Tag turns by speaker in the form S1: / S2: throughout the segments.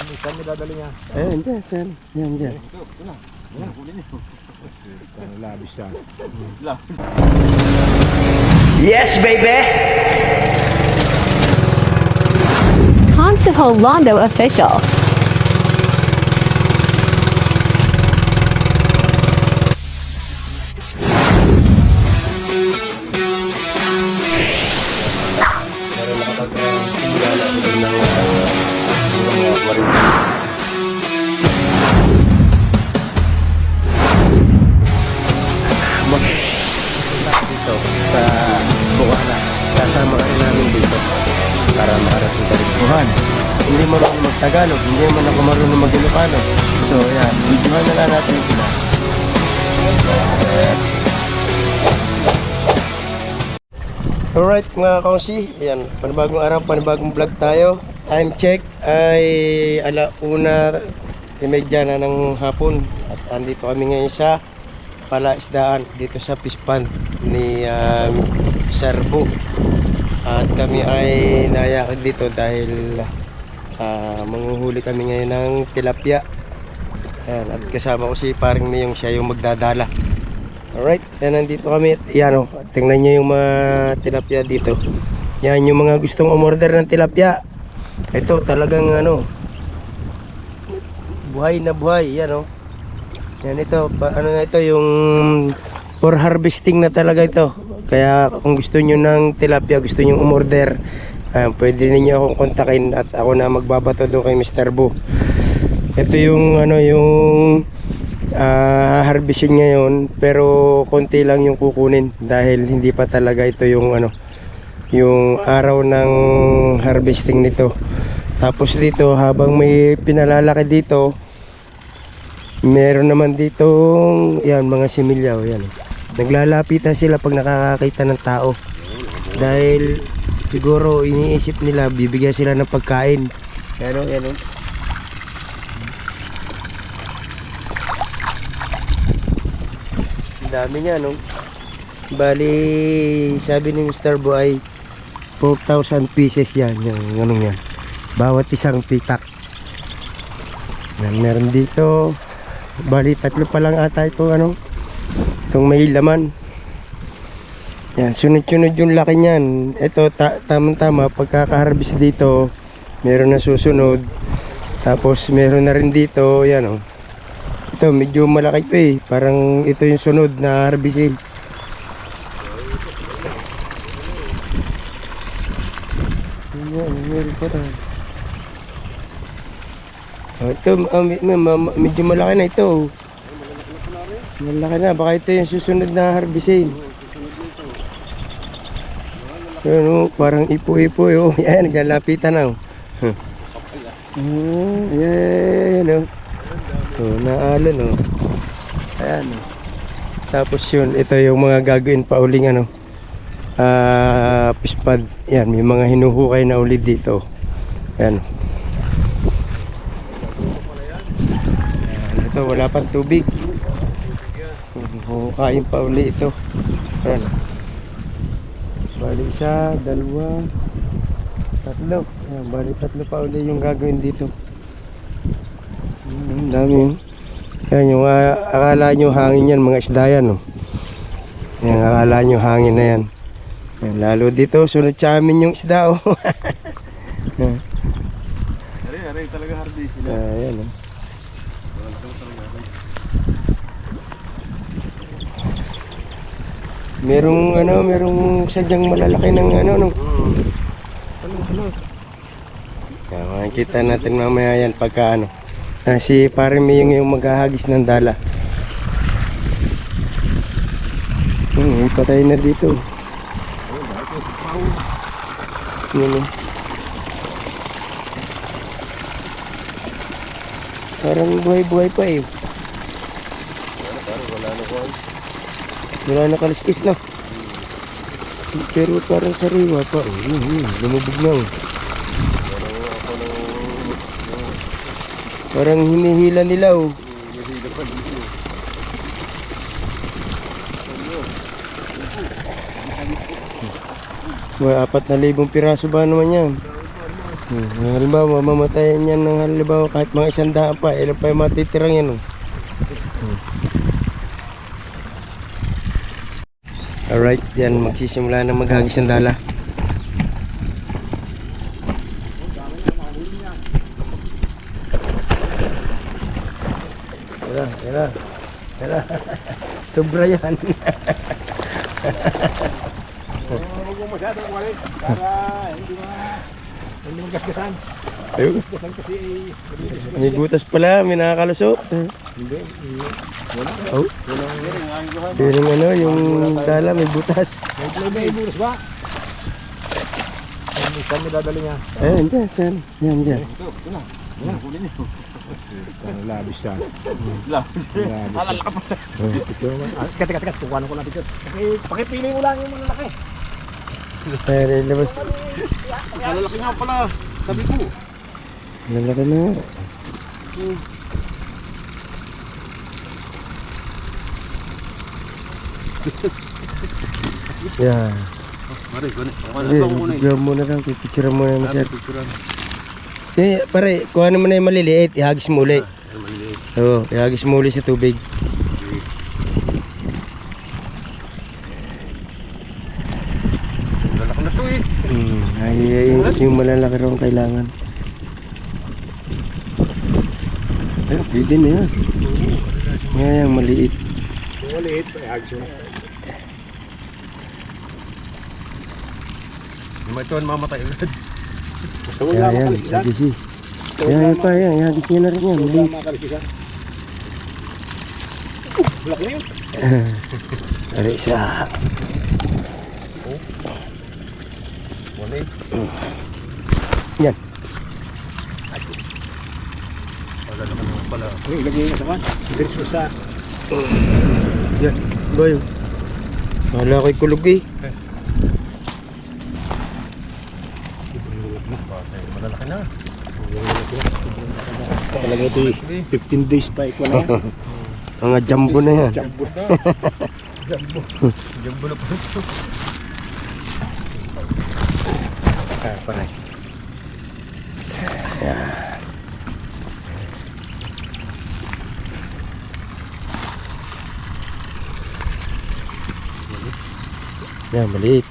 S1: Saan mo dadali niya?
S2: Ayan, dyan, sir. Yan, dyan.
S1: Ito na. Ayan, kunin niyo. Labis yan.
S3: Yes, baby!
S4: Consejo Londo Official.
S2: Meron nakapag-tingala ulit ng mga warito. Dito sa Bukana. Kasama ka rin namin dito para makarating ka rin Buhan. Hindi mo marunong mag-Tagalog, hindi naman ako marunong mag-Ilocano. So yan, videohan na lang natin sila. Alright mga kausi, ayan, panibagong araw, panibagong vlog tayo. Time check ay 1:30 na ng hapon. At andito kami ngayon sa palaisdaan dito sa fish pond ni Serbo. At kami ay nayakag dito dahil manghuhuli kami ngayon ng tilapia. Ayan, at kasama ko si paring Mayong, siya yung magdadala. Alright, yan, nandito kami. Yan o, tingnan nyo yung mga tilapia dito. Yan yung mga gustong umorder ng tilapia. Ito talagang buhay na buhay. Yan o. Yan ito, ano na ito, yung for harvesting na talaga ito. Kaya kung gusto nyo ng tilapia, gusto nyo umorder, pwede niyo akong kontakin at ako na magbabato doon kay Mr. Bo. Ito yung harvesting ngayon, pero konti lang yung kukunin dahil hindi pa talaga ito yung yung araw ng harvesting nito. Tapos dito habang may pinalalaki dito, meron naman dito yan mga similyaw yan. Naglalapitan sila pag nakakakita ng tao dahil siguro iniisip nila bibigyan sila ng pagkain. Yan o. Dami niya, no? Bali, sabi ni Mr. Bo ay 4,000 pieces yan. Yung yan. Bawat isang pitak. Yan, meron dito. Bali, 3 pa lang ata itong itong may laman. Yan, sunod-sunod yung laki niyan. Ito, tamang-tama, pagkaka-harvest dito, meron na susunod. Tapos, meron na rin dito, yan, ito medyo malaki ito parang ito yung sunod na harvestin. Ito medyo malaki na ito. Malaki na, baka ito yung susunod na harvestin. Parang ipo-ipo yan, naglalapitan na. Yan naalon ayan tapos yun, ito yung mga gagawin pa uling fish pond. Yan, may mga hinuhukay na ulit dito. Yan. Ito wala pang tubig, huhukayin pa ulit ito. Yan. Bali 1, 2, 3. Yan, bali 3 pa ulit yung gagawin dito. Ang dami. Yan yung akala nyo hangin yan, mga isda yan. Yan, akala nyo hangin na yan. Yan, lalo dito sunod sa amin yung isda.
S1: Aray talaga harvest sila.
S2: Ayan. Merong sadyang malalaki ng Yan, makikita natin mamaya yan pagka si paring Mayong yung maghahagis ng dala. Patay na dito. Parang buhay-buhay pa wala na kaliskis na. Pero parang sariwa pa. Lumubog na. Parang hinihila nila
S1: Hinihila pa dito.
S2: May 4,000 piraso ba naman yan? Halimbawa, mamamatayan yan ng halimbawa kahit mga 100 pa, ilan pa yung matitirang yan. Oh. Alright, yan, magsisimula na maghagis ng dala. Tara. Sobra yan.
S1: Huwag mo masyadong wali para hindi magkasgasan.
S2: Ayun.
S1: Gasgasan kasi
S2: May butas pala, may nakakalusot.
S1: hindi. Wala.
S2: Oh, pero yung dala may butas.
S1: May buras ba? Saan mo dadali niya?
S2: Ayan, dyan.
S1: Ito na. Yan, kunin niyo. Ang labis yan. Labis. Alala ka pa. Teka. Tukuhanan ko lang picture. Pakipili mo lang yung malalaki.
S2: Ayan, labas.
S1: Malalaki nga pala. Sabi ko.
S2: Lalaki na. Yan.
S1: Mari, kunin.
S2: Bigyan mo na lang, pipicture mo na sir. Pare, kuha naman na yung maliliit, ihagis mo uli. Oo, ihagis mo uli sa tubig.
S1: Malalaki na to eh.
S2: Yung malalaki rin kailangan. Ay, pwede na yan. Ngayon, maliit.
S1: Kung maliit, ihagis mo. Ito ang mamatay ulit. Basta huwag lang
S2: Ayan,
S1: makaliskisan.
S2: hagis eh. Ayan pa, yan, ihagis niya na rin yan.
S1: Huwag
S2: Maliit.
S1: lang makaliskisan. Malaki na yun.
S2: Ari isa.
S1: Wala eh.
S2: Yan.
S1: Wala naman pala. Ilagay yung naman. Diretso sa...
S2: Yan. Bayo. Wala ko'y kulog eh.
S1: Malalaki na. Talaga ito 15 days pa ikaw na yan.
S2: Mga jumbo na yan.
S1: Jumbo na. Jumbo na po ito.
S2: Paray. Yan, maliit.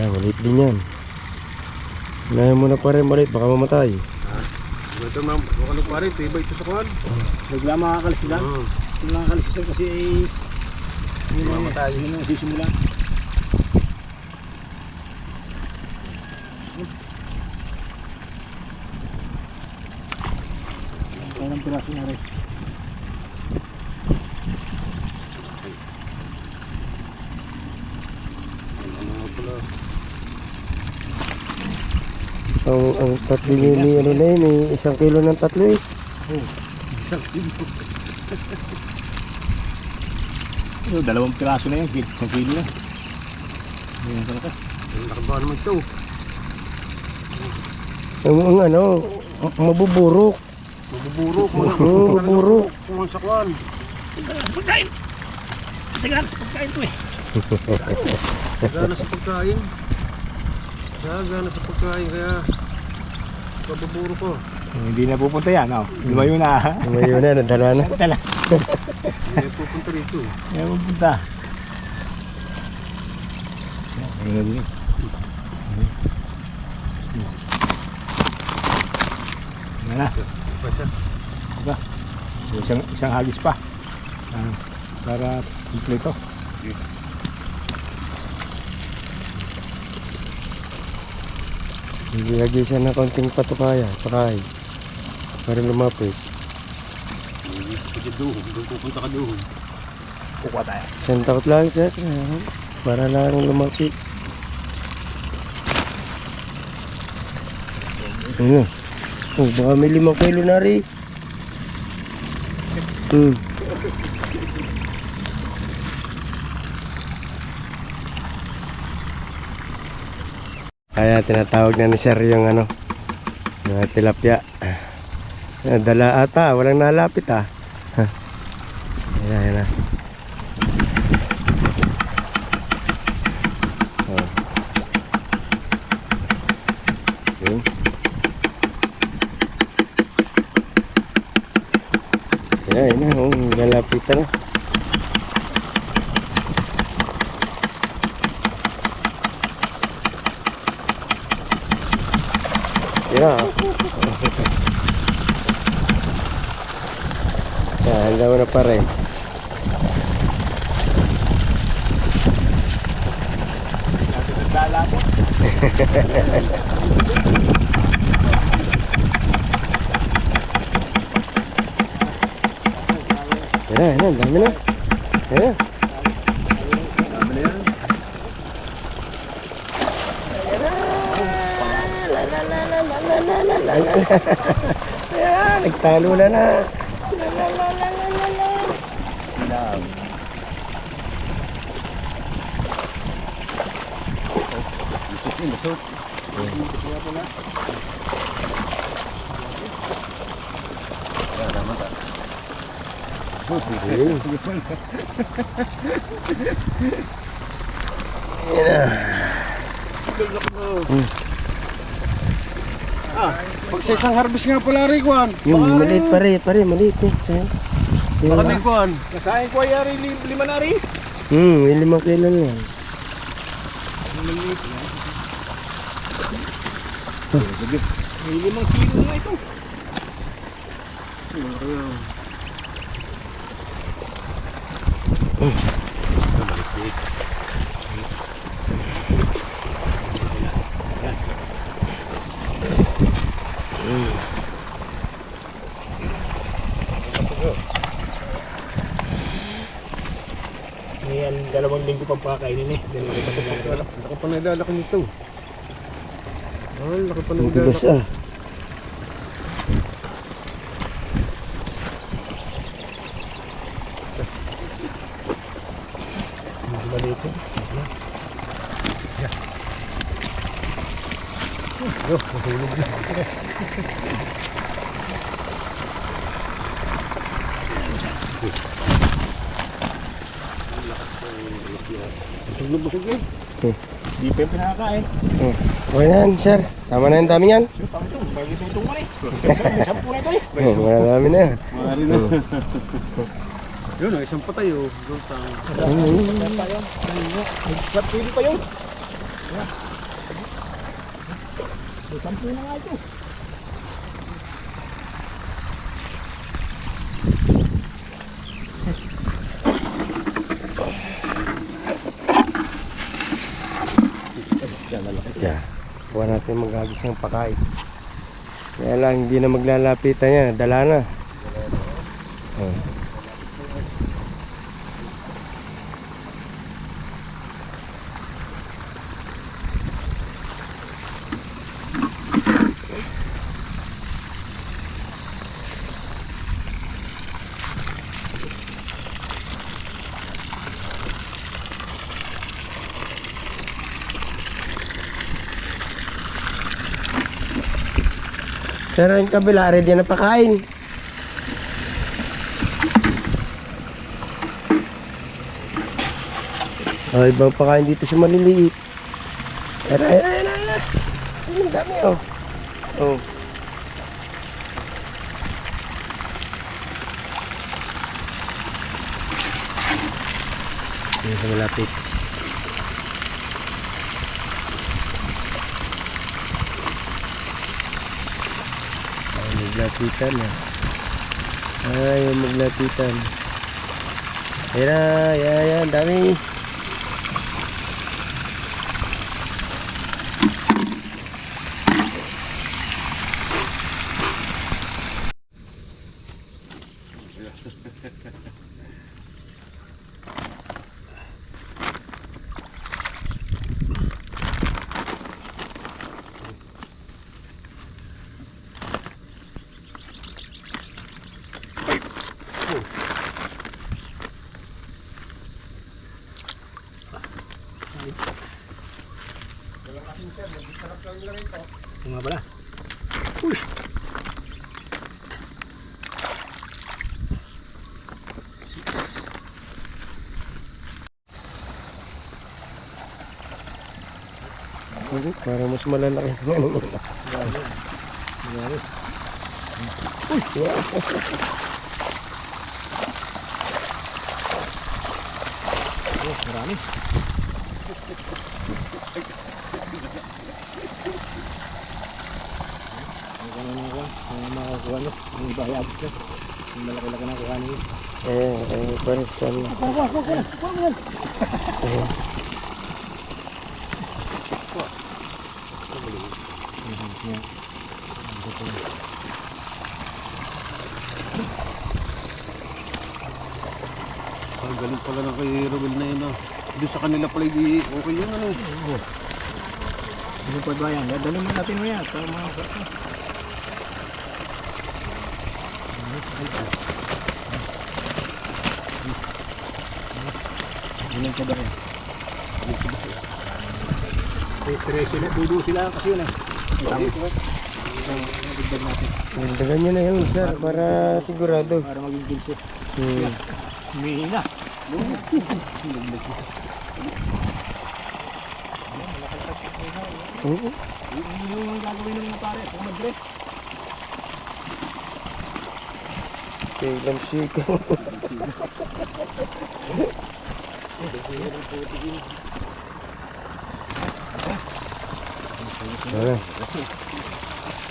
S2: Yan, maliit din yan. Unahin mo na pa rin maliit, baka mamatay.
S1: Ito ma'am, huwag ka nagpare, tibay ito sa kuhan. Huwag lang makakaliskisan. Huwag lang makakaliskisan kasi hindi mamatay. Hindi na sisimula. Kailang piraso na rin.
S2: Ang tatlo ni ano na yun, 1 kilo ng tatlo eh.
S1: Isang kilo. 2 piraso na yan, 1 kilo na. Ayan ka na ka. Nakaba naman ito.
S2: Ang ano, mabuburok.
S1: Mabuburo.
S2: Mabuburo.
S1: Kung sa kuhan. Pagkain. Sagana sa pagkain to eh. Sagana sa pagkain. Sagana sa pagkain kaya mabuburo ko. Hindi na pupunta yan, oh. Lumayo na.
S2: Lumayo na, nadala na.
S1: Dala. Hindi pupunta rito. Hindi pupunta. Ayun na din eh. Yan na. Diba? Isang hagis pa. Para kompleto.
S2: Lagyan siya ng konting pakay para lumapit.
S1: Doon pupunta ka doon. Kukuha tayo.
S2: Isang takot lang sir, para lang lumapit. Ano? Oh, baka may 5 kilo na rin. Kaya tinatawag na ni sir yung ano, na tilapia. Dala ata, walang nalapit ah. Ayan na. Oh. Oh. Yan na, oh, lalapitan na. Yan. Yan, daw na pa rin. Yan, dami na. Yan. Ayan, nagtalo na na.
S1: Pag sa isang harvest nga pala rin, Kuan.
S2: Yung maliit pare, maliit eh. Sa'yo.
S1: Baka may Kuan. Kasahin ko ay ari, 5 na rin.
S2: 5 kilo na yan.
S1: May 5 kilo na ito.
S4: Ngayon, 2 linggo pang pakainin eh.
S1: Laki pa naglalaki nito. Laki pa
S2: Ang bigas
S1: naglalaki.
S4: Malito.
S1: Busog eh.
S4: Di pa yung pinakakain.
S2: Okay na yan, sir. Tama na yung dami yan.
S4: So, tama ito. Bagay ito itong mali. May 10 na ito eh.
S2: Marami na.
S1: Mari na. Yun, isang patay oh. Doon tayo.
S4: Meron pa yun. Pwede pa yun. May 10 na nga ito.
S2: Yeah. Kuha natin magagis ng pakain. Kaya lang hindi na maglalapitan yan. Dala na. Pero yung kabila, ready na pakain. Oh, ibang pakain dito sa maliliit. Ayan. Ang dami oh. Oh. Ayan sa malapit. Maglapitan na. Ayaw maglapitan. Ayan, dami.
S4: Ito nga pala.
S2: Para mas malalaki.
S4: Marami. Makakuha nyo. Yung iba ay abis na. Yung malaki-laki na kuha nyo.
S2: Parang saan.
S1: Ang galing pala ng kay Romel na yun ah. Doon sa kanila pala hindi okay yun ano.
S4: Ano pa ba yan? Dalhin mo natin mo yan. Para mga Ilan ka ba rin? Sila, dudu sila kasi yun eh. Dagdag natin.
S2: Dagan nyo na yun, sir, para sigurado.
S4: Para maging kilso. Humihina.
S2: Oo.
S4: Yung gagawin ng mga pare sa Madrid.
S2: Kailan siya.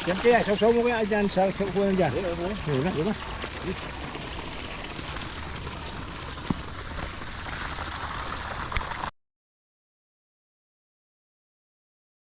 S4: Yan kaya, sausaw mo kaya dyan sa kukunan dyan. Diba?